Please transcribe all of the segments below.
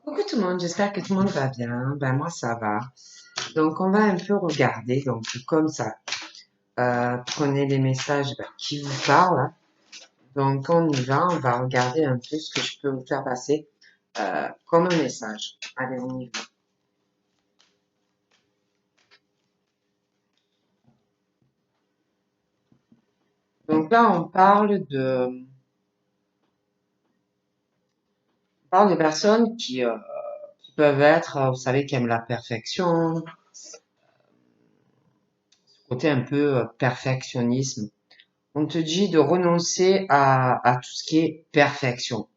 Coucou tout le monde, j'espère que tout le monde va bien. Ben moi ça va. Donc on va un peu regarder, donc comme ça, prenez les messages qui vous parlent. Donc on y va, on va regarder un peu ce que je peux vous faire passer comme un message. Allez, on y va. Donc là on parle des personnes qui peuvent être, vous savez, qui aiment la perfection, ce côté un peu perfectionnisme. On te dit de renoncer à tout ce qui est perfection.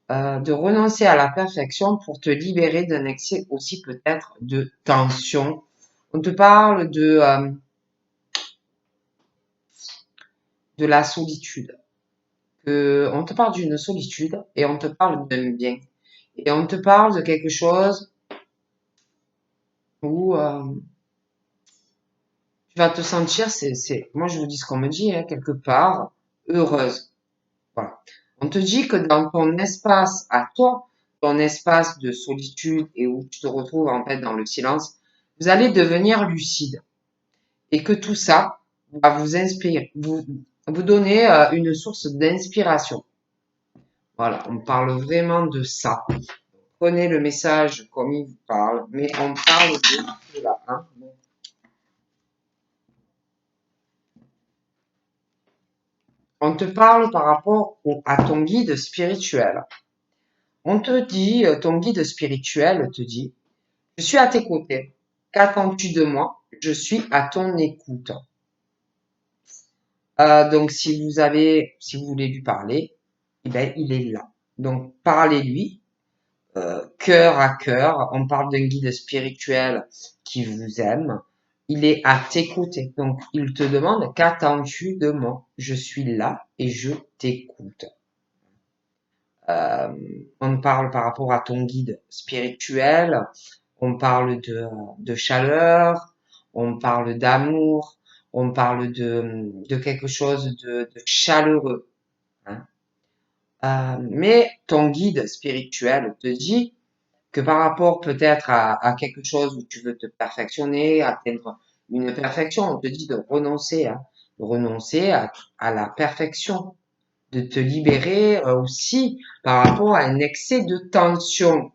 De renoncer à la perfection pour te libérer d'un excès aussi peut-être de tension. On te parle de la solitude. On te parle d'une solitude et on te parle d'un bien. Et on te parle de quelque chose où tu vas te sentir, moi je vous dis ce qu'on me dit, hein, quelque part, heureuse. Voilà. On te dit que dans ton espace à toi, ton espace de solitude et où tu te retrouves en fait dans le silence, vous allez devenir lucide et que tout ça va vous inspirer, vous donner une source d'inspiration. Voilà, on parle vraiment de ça. Prenez le message comme il vous parle, mais on parle de là. Hein. On te parle par rapport à ton guide spirituel. On te dit, ton guide spirituel te dit, je suis à tes côtés. Qu'attends-tu de moi? Je suis à ton écoute. Donc, si vous voulez lui parler, eh ben, il est là. Donc, parlez-lui, cœur à cœur. On parle d'un guide spirituel qui vous aime. Il est à tes côtés. Donc, il te demande, qu'attends-tu de moi? Je suis là et je t'écoute. Euh, on parle par rapport à ton guide spirituel. On parle de chaleur, on parle d'amour, on parle de quelque chose de chaleureux. Hein. Mais ton guide spirituel te dit que par rapport peut-être à quelque chose où tu veux te perfectionner, atteindre une perfection, on te dit de renoncer, hein, de renoncer à la perfection, de te libérer aussi par rapport à un excès de tension.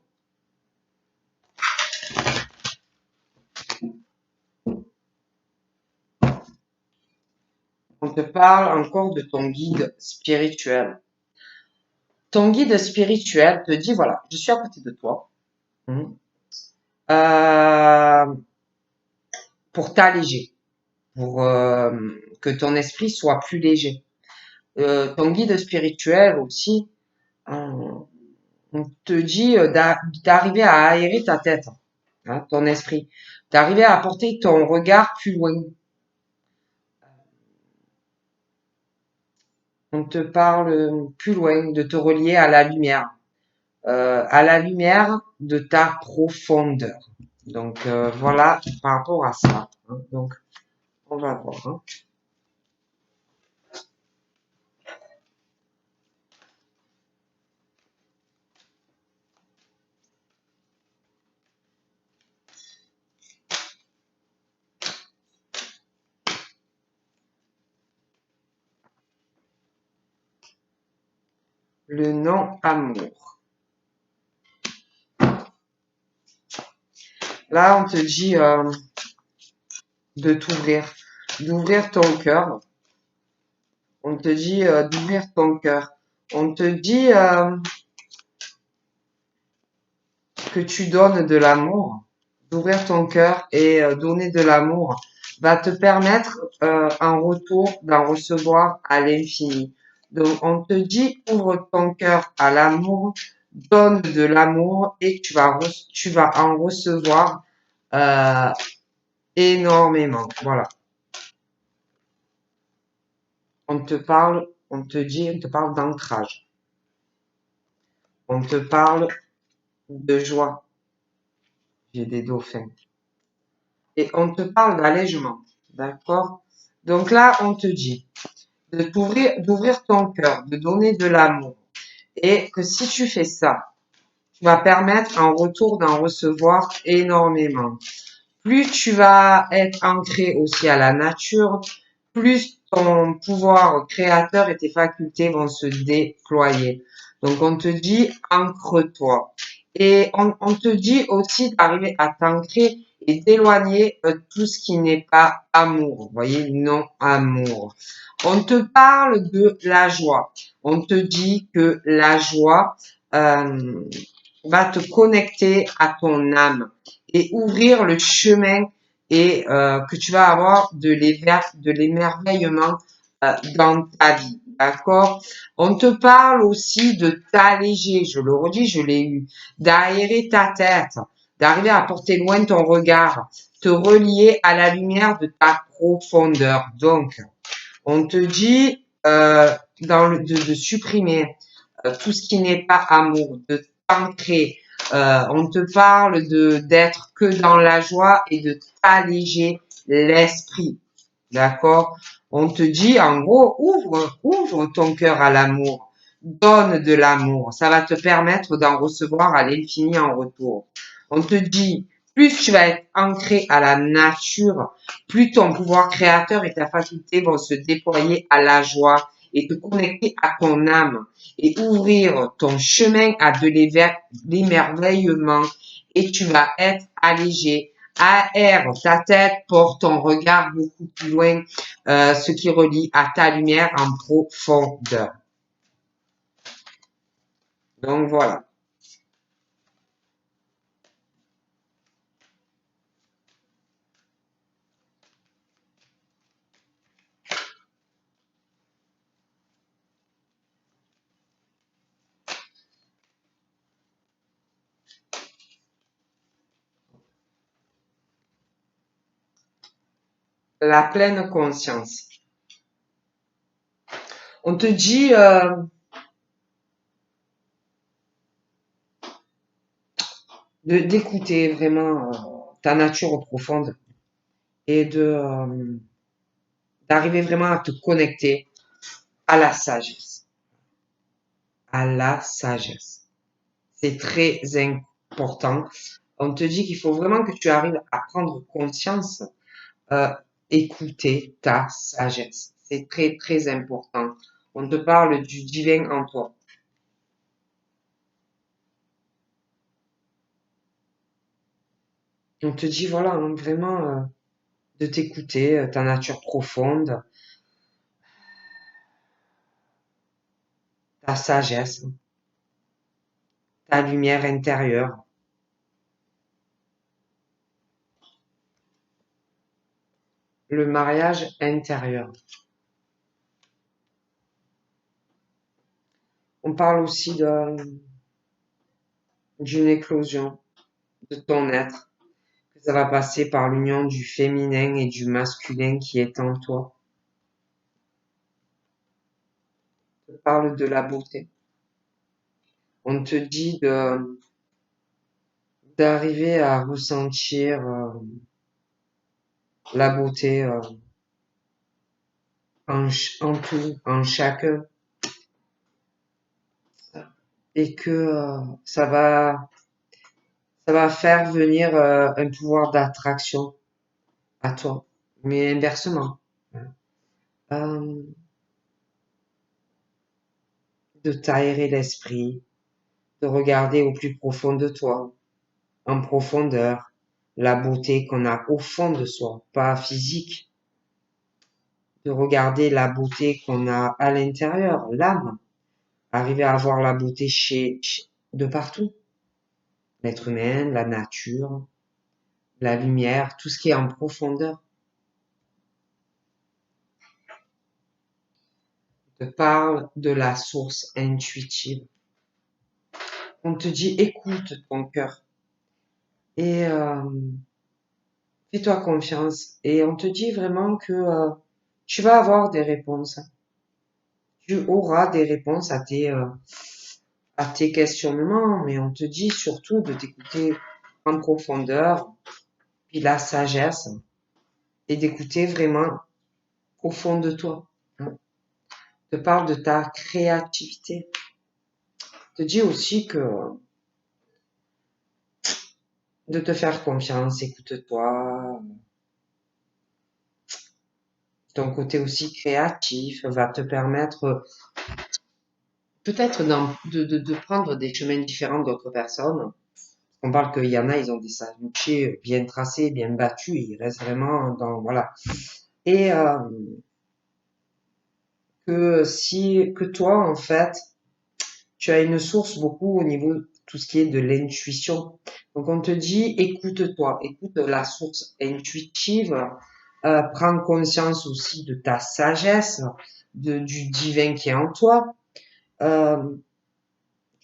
On te parle encore de ton guide spirituel. Ton guide spirituel te dit, voilà, je suis à côté de toi euh, pour t'alléger, pour que ton esprit soit plus léger. Ton guide spirituel aussi, on te dit d'arriver à aérer ta tête, hein, ton esprit, d'arriver à porter ton regard plus loin. On te parle plus loin, de te relier à la lumière de ta profondeur. Donc voilà par rapport à ça. Hein. Donc on va voir. Hein. Le non-amour. Là on te dit de t'ouvrir, d'ouvrir ton cœur. On te dit d'ouvrir ton cœur. On te dit que tu donnes de l'amour. D'ouvrir ton cœur et donner de l'amour va te permettre en retour d'en recevoir à l'infini. Donc on te dit ouvre ton cœur à l'amour, donne de l'amour et tu vas en recevoir euh, énormément. Voilà. On te parle, on te parle d'ancrage. On te parle de joie. J'ai des dauphins. Et on te parle d'allègement. D'accord? Donc là, on te dit d'ouvrir ton cœur, de donner de l'amour. Et que si tu fais ça, tu vas permettre en retour d'en recevoir énormément. Plus tu vas être ancré aussi à la nature, plus ton pouvoir créateur et tes facultés vont se déployer. Donc on te dit ancre-toi. Et on te dit aussi d'arriver à t'ancrer et d'éloigner tout ce qui n'est pas amour. Vous voyez, non amour. On te parle de la joie. On te dit que la joie euh, va te connecter à ton âme et ouvrir le chemin et que tu vas avoir de l'émerveillement dans ta vie. D'accord? On te parle aussi de t'alléger, je le redis, je l'ai eu, d'aérer ta tête, d'arriver à porter loin ton regard, te relier à la lumière de ta profondeur. Donc, on te dit de supprimer tout ce qui n'est pas amour, de t'ancrer. On te parle d'être que dans la joie et de t'alléger l'esprit. D'accord? On te dit, en gros, ouvre ton cœur à l'amour. Donne de l'amour. Ça va te permettre d'en recevoir à l'infini en retour. On te dit, plus tu vas être ancré à la nature, plus ton pouvoir créateur et ta faculté vont se déployer à la joie et te connecter à ton âme et ouvrir ton chemin à de l'émerveillement et tu vas être allégé. Aère ta tête, porte ton regard beaucoup plus loin, ce qui relie à ta lumière en profondeur. Donc voilà. La pleine conscience. On te dit d'écouter vraiment ta nature profonde et d'arriver vraiment à te connecter à la sagesse. À la sagesse. C'est très important. On te dit qu'il faut vraiment que tu arrives à prendre conscience, écouter ta sagesse. C'est très, très important. On te parle du divin en toi. On te dit, voilà, hein, vraiment, de t'écouter, ta nature profonde, ta sagesse, ta lumière intérieure. Le mariage intérieur. On parle aussi d'une éclosion de ton être, que ça va passer par l'union du féminin et du masculin qui est en toi. On parle de la beauté. On te dit d'arriver à ressentir la beauté en tout, en chacun, et que ça va faire venir un pouvoir d'attraction à toi, mais inversement, hein. Euh, de t'aérer l'esprit, de regarder au plus profond de toi, en profondeur, la beauté qu'on a au fond de soi, pas physique, de regarder la beauté qu'on a à l'intérieur, l'âme, arriver à voir la beauté de partout, l'être humain, la nature, la lumière, tout ce qui est en profondeur. On te parle de la source intuitive. On te dit écoute ton cœur et fais-toi confiance. Et on te dit vraiment que tu vas avoir des réponses. Tu auras des réponses à tes questionnements, mais on te dit surtout de t'écouter en profondeur, puis la sagesse, et d'écouter vraiment au fond de toi. On te parle de ta créativité. On te dit aussi que de te faire confiance, écoute-toi. Ton côté aussi créatif va te permettre peut-être de prendre des chemins différents d'autres personnes. On parle qu'il y en a, ils ont des sentiers bien tracés, bien battus, ils restent vraiment dans, voilà. Et que toi, en fait, tu as une source beaucoup au niveau de tout ce qui est de l'intuition. Donc on te dit, écoute-toi, écoute la source intuitive, prends conscience aussi de ta sagesse, du divin qui est en toi. Euh,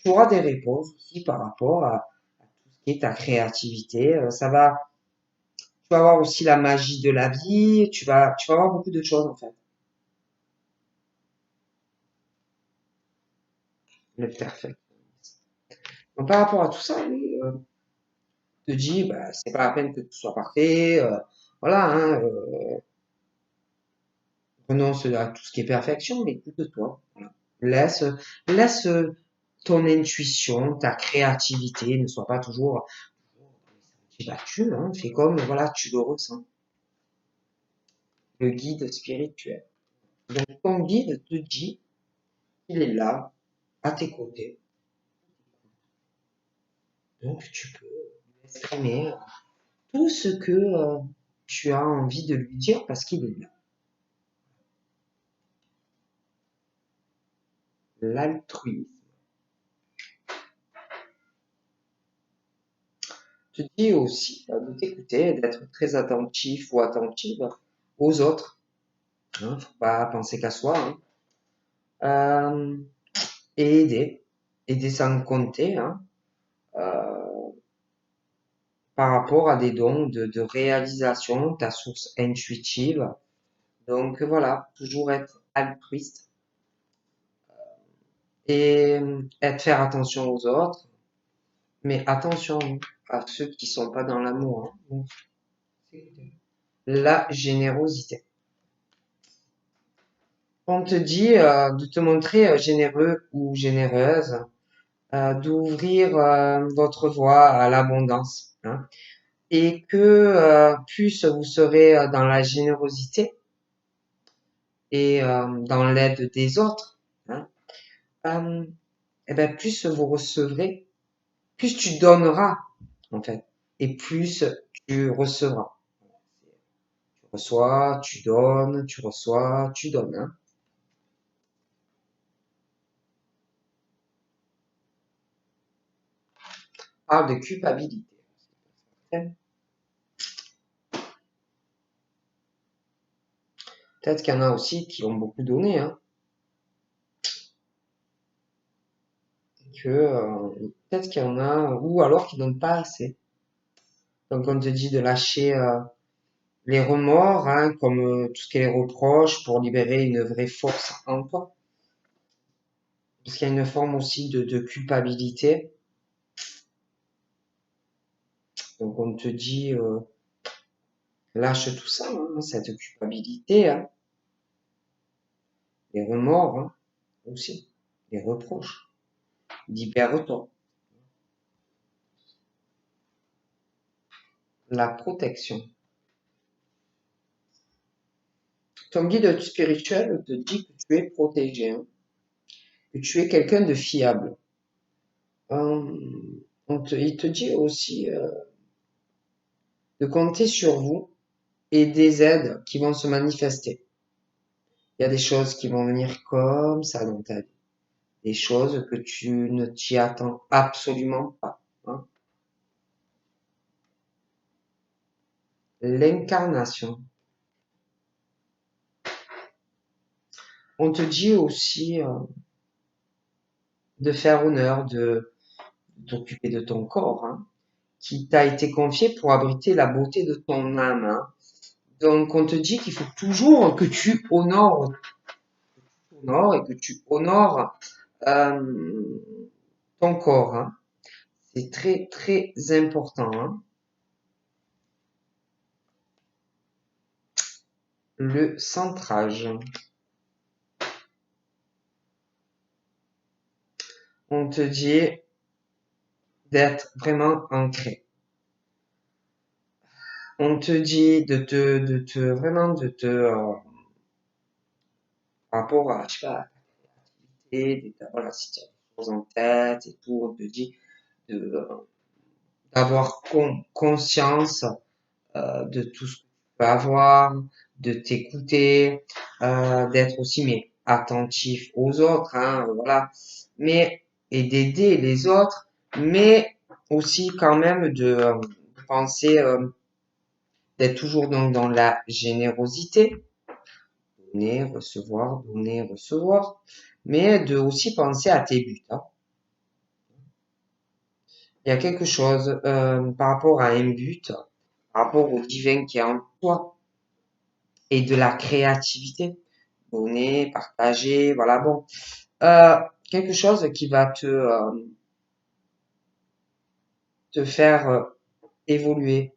Tu auras des réponses aussi par rapport à tout ce qui est ta créativité. Tu vas avoir aussi la magie de la vie. Tu vas avoir beaucoup de choses en fait. Le parfait. Donc par rapport à tout ça, oui, te dis, bah, c'est pas la peine que tout soit parfait. Voilà, hein, renonce à tout ce qui est perfection, mais écoute-toi. Voilà. Laisse, laisse ton intuition, ta créativité, ne soit pas toujours battu, hein, fais comme, voilà, tu le ressens. Le guide spirituel. Donc ton guide te dit qu'il est là, à tes côtés. Donc tu peux exprimer tout ce que tu as envie de lui dire parce qu'il est là. L'altruisme. Te dit aussi de t'écouter, d'être très attentif ou attentive aux autres. Hein, faut pas penser qu'à soi. Hein. Euh, et aider. Aider sans compter. Hein, euh, par rapport à des dons de réalisation, ta source intuitive. Donc voilà, toujours être altruiste et être faire attention aux autres, mais attention à ceux qui sont pas dans l'amour. Hein. La générosité. On te dit de te montrer généreux ou généreuse, d'ouvrir votre voie à l'abondance, hein, et que plus vous serez dans la générosité et dans l'aide des autres, hein, euh, et ben plus vous recevrez, plus tu donneras en fait, et plus tu recevras. Tu reçois, tu donnes, tu reçois, tu donnes. Hein. Parle de culpabilité. Peut-être qu'il y en a aussi qui ont beaucoup donné, hein, que peut-être qu'il y en a, ou alors qui donnent pas assez. Donc on te dit de lâcher les remords, hein, comme tout ce qui est les reproches, pour libérer une vraie force en toi. Parce qu'il y a une forme aussi de culpabilité. Donc on te dit lâche tout ça, hein, cette culpabilité, hein, les remords hein, aussi, les reproches. Libère-toi. La protection. Ton guide spirituel te dit que tu es protégé, hein, que tu es quelqu'un de fiable. Il te dit aussi de compter sur vous et des aides qui vont se manifester. Il y a des choses qui vont venir comme ça dans ta vie. Des choses que tu ne t'y attends absolument pas. Hein. L'incarnation. On te dit aussi de faire honneur, de t'occuper de ton corps, hein, qui t'a été confié pour abriter la beauté de ton âme. Hein. Donc on te dit qu'il faut toujours que tu honores et que tu honores euh, ton corps. Hein. C'est très très important. Hein. Le centrage. On te dit d'être vraiment ancré. On te dit vraiment par rapport à, je sais pas, voilà, si tu as des choses en tête et tout, on te dit de, d'avoir conscience de tout ce que tu peux avoir, de t'écouter, d'être aussi mais attentif aux autres, hein, voilà, mais et d'aider les autres, mais aussi quand même de penser d'être toujours donc dans la générosité, donner, recevoir, mais de aussi penser à tes buts, hein. Il y a quelque chose par rapport à un but, par rapport au divin qui est en toi et de la créativité. Donner, partager, voilà, bon. Quelque chose qui va te faire évoluer,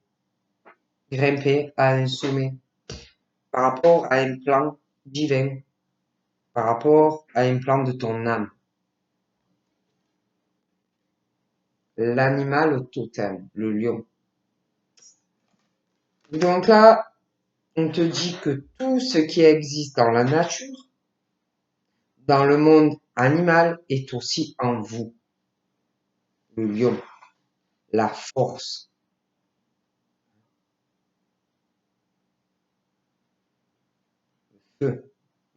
grimper à un sommet par rapport à un plan divin, par rapport à un plan de ton âme. L'animal totem, le lion. Donc là, on te dit que tout ce qui existe dans la nature, dans le monde animal, est aussi en vous. Le lion, la force, le feu,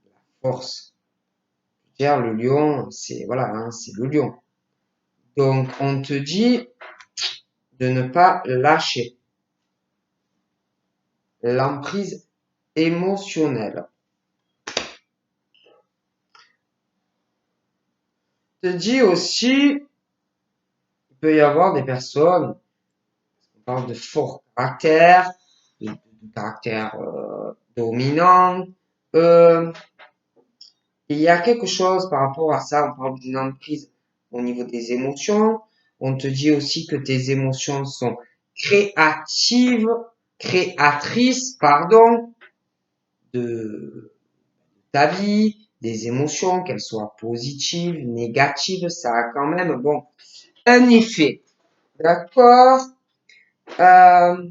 la force. Dire le lion, c'est voilà, hein, c'est le lion. Donc on te dit de ne pas lâcher l'emprise émotionnelle. On te dit aussi, il peut y avoir des personnes, on parle de fort caractère, de caractère dominant. Il y a quelque chose par rapport à ça, on parle d'une emprise au niveau des émotions. On te dit aussi que tes émotions sont créatrices, pardon, de ta vie, des émotions, qu'elles soient positives, négatives, ça a quand même, bon, un effet. D'accord? Euh,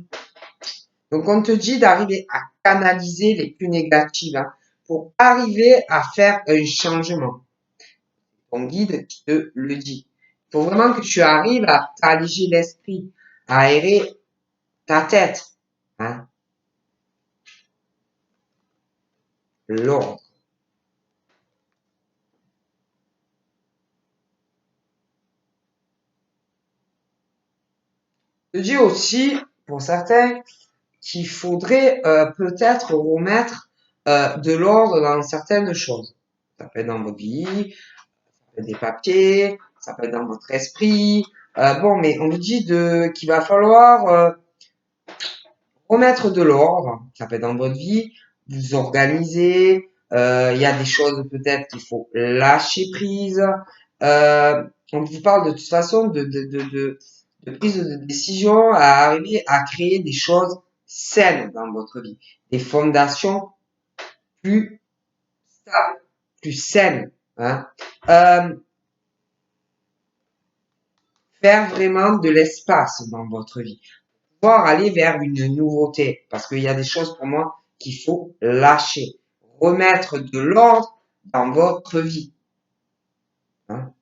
donc, on te dit d'arriver à canaliser les plus négatives, hein, pour arriver à faire un changement. Ton guide te le dit. Il faut vraiment que tu arrives à t'alléger l'esprit, à aérer ta tête, hein. L'ordre. Je te dis aussi, pour certains, qu'il faudrait peut-être remettre de l'ordre dans certaines choses. Ça peut être dans votre vie, ça peut être des papiers, ça peut être dans votre esprit. Bon, mais on nous dit qu'il va falloir remettre de l'ordre. Ça peut être dans votre vie, vous organiser. Il y a des choses peut-être qu'il faut lâcher prise. On vous parle de toute façon de prise de décision à arriver à créer des choses saines dans votre vie, des fondations plus stables, plus saines, hein. Euh, Faire vraiment de l'espace dans votre vie, pouvoir aller vers une nouveauté, parce qu'il y a des choses pour moi qu'il faut lâcher, remettre de l'ordre dans votre vie, hein.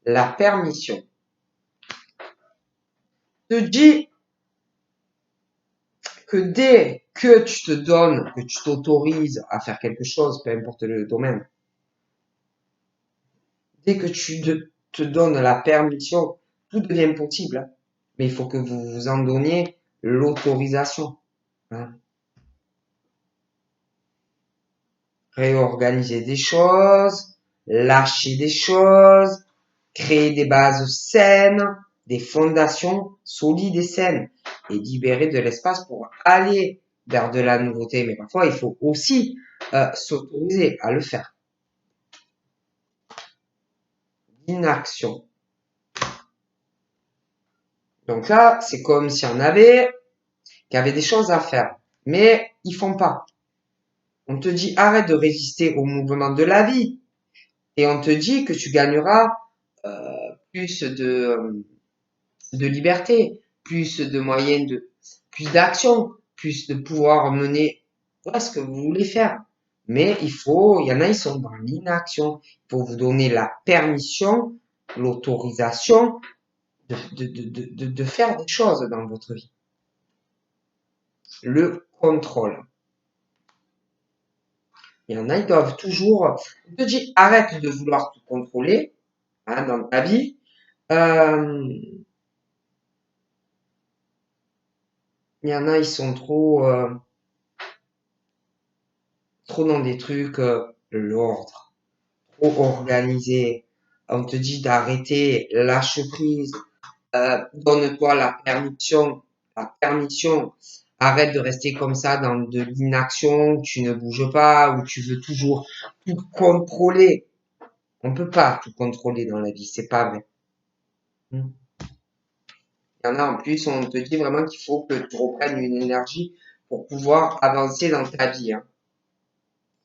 La permission. Te dis que dès que tu te donnes, que tu t'autorises à faire quelque chose, peu importe le domaine, dès que tu te donnes la permission, tout devient possible, hein. Mais il faut que vous vous en donniez l'autorisation, hein. Réorganiser des choses, lâcher des choses, créer des bases saines, des fondations solides et saines, et libérer de l'espace pour aller vers de la nouveauté. Mais parfois, il faut aussi s'autoriser à le faire. L'inaction. Donc là, c'est comme si on avait qui avaient des choses à faire, mais ils font pas. On te dit arrête de résister au mouvement de la vie et on te dit que tu gagneras plus de liberté, plus de moyens plus d'action, plus de pouvoir mener ce que vous voulez faire. Mais il y en a, ils sont dans l'inaction. Il faut vous donner la permission, l'autorisation de faire des choses dans votre vie. Le contrôle. Il y en a, ils doivent toujours, on te dit, arrête de vouloir tout contrôler, hein, dans ta vie. Il y en a, ils sont trop dans des trucs, l'ordre, trop organisé. On te dit d'arrêter, lâche prise, donne-toi la permission, arrête de rester comme ça dans de l'inaction, tu ne bouges pas, ou tu veux toujours tout contrôler. On peut pas tout contrôler dans la vie, c'est pas vrai. Il y en a en plus, on te dit vraiment qu'il faut que tu reprennes une énergie pour pouvoir avancer dans ta vie. Hein.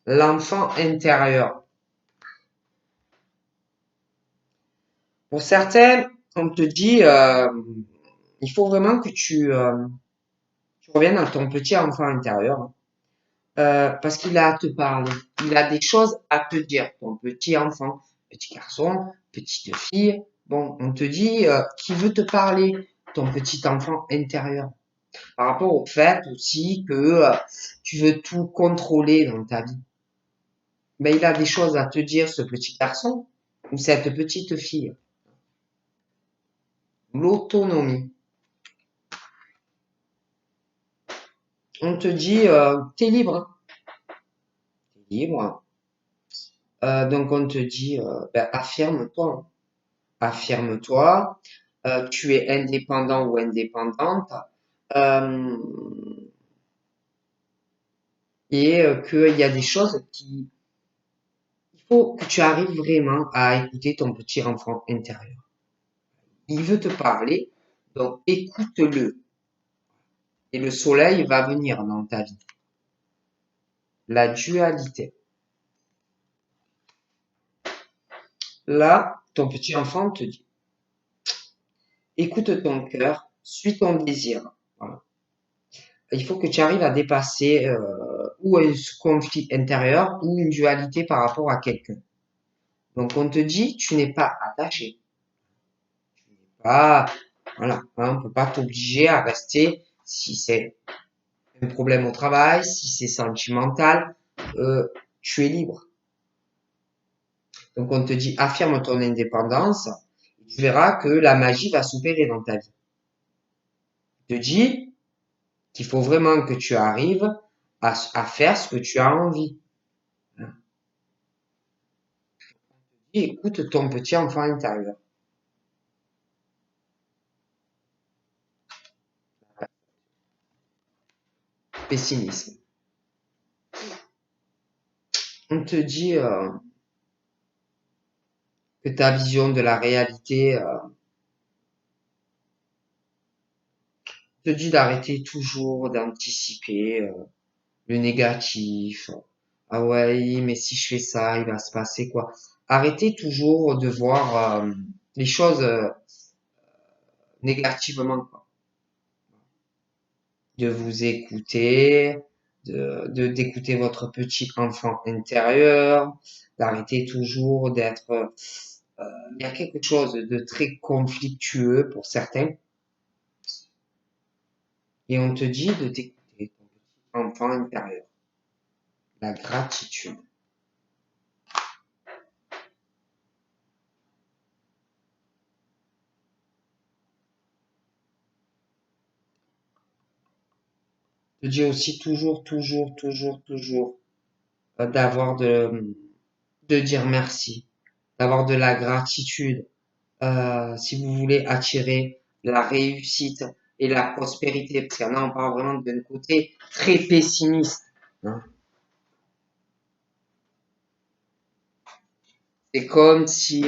L'enfant intérieur. Pour certains, on te dit, il faut vraiment que tu reviennes à ton petit enfant intérieur. Parce qu'il a à te parler. Il a des choses à te dire. Ton petit enfant, petit garçon, petite fille. Bon, on te dit qui veut te parler, ton petit enfant intérieur. Par rapport au fait aussi que tu veux tout contrôler dans ta vie. Mais il a des choses à te dire, ce petit garçon ou cette petite fille. L'autonomie. On te dit, t'es libre. T'es libre. Donc on te dit, affirme-toi. Affirme-toi. Tu es indépendant ou indépendante. Euh, et qu'il y a des choses il faut que tu arrives vraiment à écouter ton petit enfant intérieur. Il veut te parler, donc écoute-le. Et le soleil va venir dans ta vie. La dualité. Là, ton petit enfant te dit, écoute ton cœur, suis ton désir. Voilà. Il faut que tu arrives à dépasser ou un conflit intérieur ou une dualité par rapport à quelqu'un. Donc on te dit, tu n'es pas attaché. Tu n'es pas, voilà, hein, on peut pas t'obliger à rester si c'est un problème au travail, si c'est sentimental, tu es libre. Donc on te dit, affirme ton indépendance, et tu verras que la magie va s'opérer dans ta vie. On te dit qu'il faut vraiment que tu arrives à faire ce que tu as envie. Et écoute ton petit enfant intérieur. Pessimisme. On te dit que ta vision de la réalité te dit d'arrêter toujours d'anticiper le négatif. Ah ouais, mais si je fais ça, il va se passer quoi? Arrêtez toujours de voir les choses négativement, quoi. De vous écouter, d'écouter votre petit enfant intérieur, d'arrêter toujours d'être il y a quelque chose de très conflictueux pour certains et on te dit de t'écouter ton petit enfant intérieur. La gratitude. Je dis aussi toujours d'avoir de dire merci, d'avoir de la gratitude. Si vous voulez attirer la réussite et la prospérité, parce qu'il y en a, on parle vraiment d'un côté très pessimiste. Hein. C'est comme si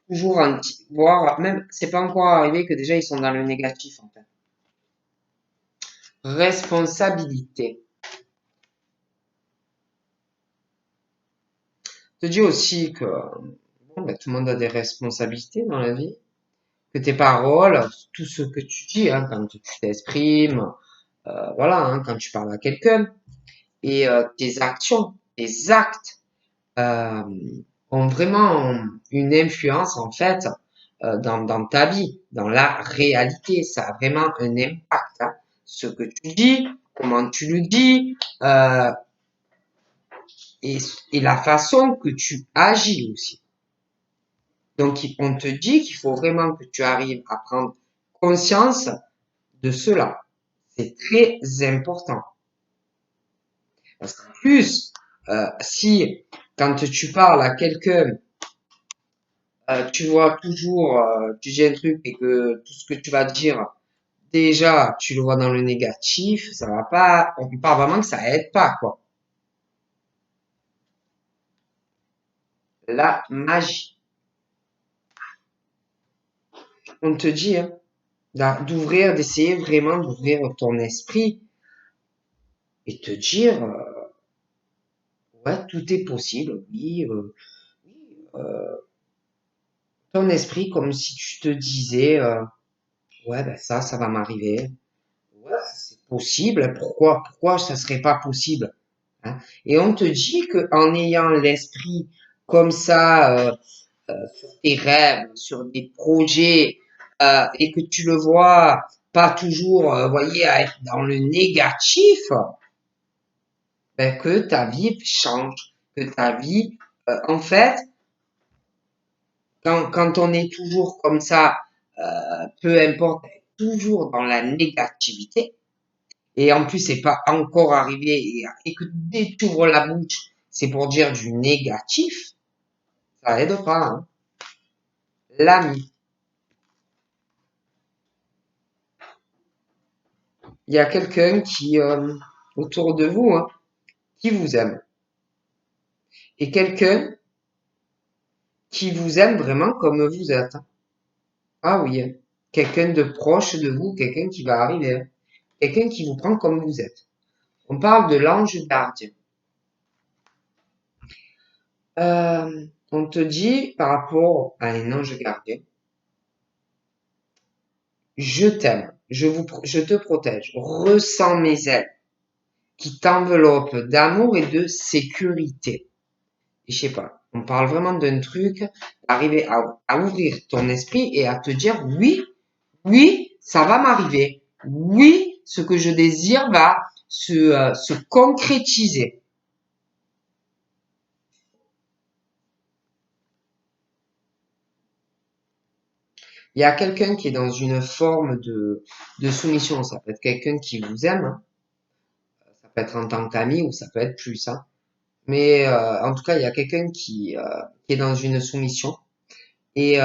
toujours voire même, c'est pas encore arrivé que déjà ils sont dans le négatif en fait. Responsabilité. Je te dis aussi que bon, ben, tout le monde a des responsabilités dans la vie, que tes paroles, tout ce que tu dis, hein, quand tu t'exprimes, voilà, hein, quand tu parles à quelqu'un, et tes actions, tes actes euh, ont vraiment une influence en fait dans ta vie, dans la réalité. Ça a vraiment un impact. Hein. Ce que tu dis, comment tu le dis, et, et la façon que tu agis aussi. Donc, on te dit qu'il faut vraiment que tu arrives à prendre conscience de cela. C'est très important. Parce qu'en plus, si quand tu parles à quelqu'un, tu vois toujours, tu dis un truc et que tout ce que tu vas dire, déjà, tu le vois dans le négatif, ça va pas, on parle vraiment que ça aide pas, quoi. La magie. On te dit, hein, d'ouvrir, d'essayer vraiment d'ouvrir ton esprit et te dire, ouais, tout est possible, oui, ton esprit comme si tu te disais, ouais, ben ça va m'arriver. Ouais, c'est possible. Pourquoi ça serait pas possible? Hein. Et on te dit que en ayant l'esprit comme ça sur tes rêves, sur des projets, et que tu le vois pas toujours, voyez, à être dans le négatif, ben que ta vie change, que ta vie, en fait, quand on est toujours comme ça, peu importe, toujours dans la négativité, et en plus c'est pas encore arrivé, et que dès que tu ouvres la bouche, c'est pour dire du négatif, ça aide pas, hein. L'ami. Il y a quelqu'un qui, autour de vous, hein, qui vous aime. Et quelqu'un qui vous aime vraiment comme vous êtes. Ah oui, hein. Quelqu'un de proche de vous, quelqu'un qui va arriver, hein. Quelqu'un qui vous prend comme vous êtes. On parle de l'ange gardien. On te dit par rapport à un ange gardien, je t'aime, je te protège, ressens mes ailes qui t'enveloppent d'amour et de sécurité. Et je sais pas, on parle vraiment d'un truc, arriver à ouvrir ton esprit et à te dire oui, oui, ça va m'arriver. Oui, ce que je désire va se concrétiser. Il y a quelqu'un qui est dans une forme de soumission. Ça peut être quelqu'un qui vous aime, hein. Ça peut être en tant qu'ami ou ça peut être plus. Hein. Mais en tout cas, il y a quelqu'un qui est dans une soumission. Et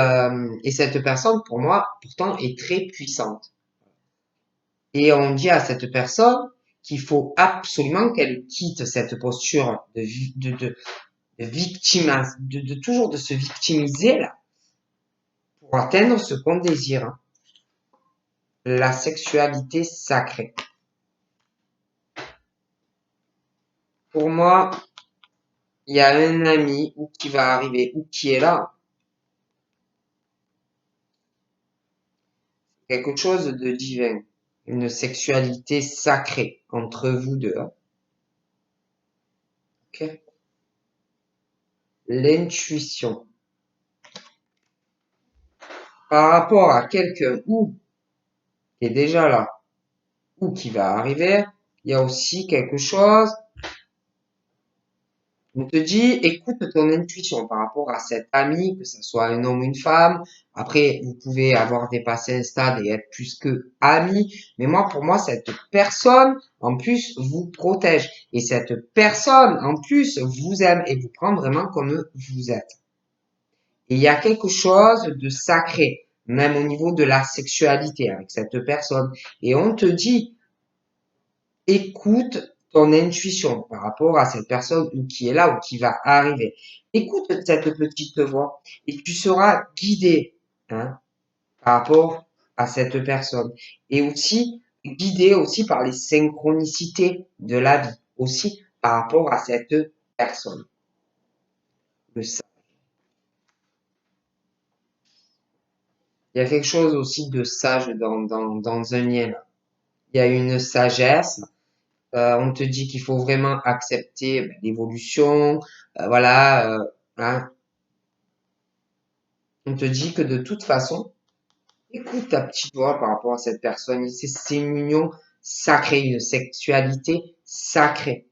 cette personne, pour moi, pourtant, est très puissante. Et on dit à cette personne qu'il faut absolument qu'elle quitte cette posture de victime, de toujours de se victimiser là, pour atteindre ce qu'on désire, hein. La sexualité sacrée. Pour moi, il y a un ami ou qui va arriver ou qui est là, quelque chose de divin, une sexualité sacrée entre vous deux. Hein. Okay. L'intuition. Par rapport à quelqu'un ou qui est déjà là ou qui va arriver, il y a aussi quelque chose. On te dit, écoute ton intuition par rapport à cet ami, que ce soit un homme ou une femme. Après, vous pouvez avoir dépassé un stade et être plus que ami. Mais moi, pour moi, cette personne, en plus, vous protège. Et cette personne, en plus, vous aime et vous prend vraiment comme vous êtes. Et il y a quelque chose de sacré, même au niveau de la sexualité avec cette personne. Et on te dit, écoute ton intuition par rapport à cette personne ou qui est là ou qui va arriver. Écoute cette petite voix et tu seras guidé, hein, par rapport à cette personne. Et aussi guidé aussi par les synchronicités de la vie, aussi par rapport à cette personne. Le Il y a quelque chose aussi de sage dans un lien là. Il y a une sagesse. On te dit qu'il faut vraiment accepter l'évolution. Voilà. Hein. On te dit que de toute façon, écoute ta petite voix par rapport à cette personne. C'est une union sacrée, une sexualité sacrée.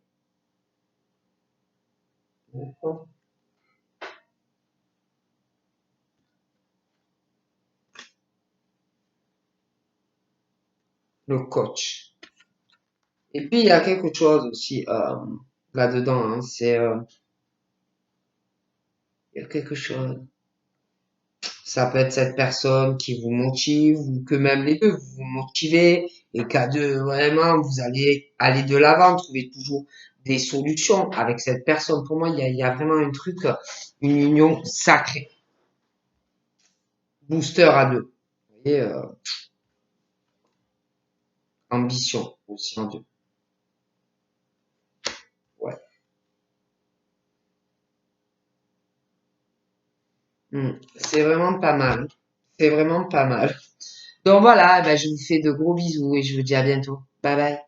Le coach. Et puis, il y a quelque chose aussi là-dedans. Hein, il y a quelque chose. Ça peut être cette personne qui vous motive ou que même les deux vous vous motivez et qu'à deux, vraiment, vous allez aller de l'avant, trouver toujours des solutions avec cette personne. Pour moi, il y a vraiment un truc, une union sacrée. Booster à deux. Vous voyez, ambition aussi en deux. Ouais. C'est vraiment pas mal. C'est vraiment pas mal. Donc voilà, ben, je vous fais de gros bisous et je vous dis à bientôt. Bye bye.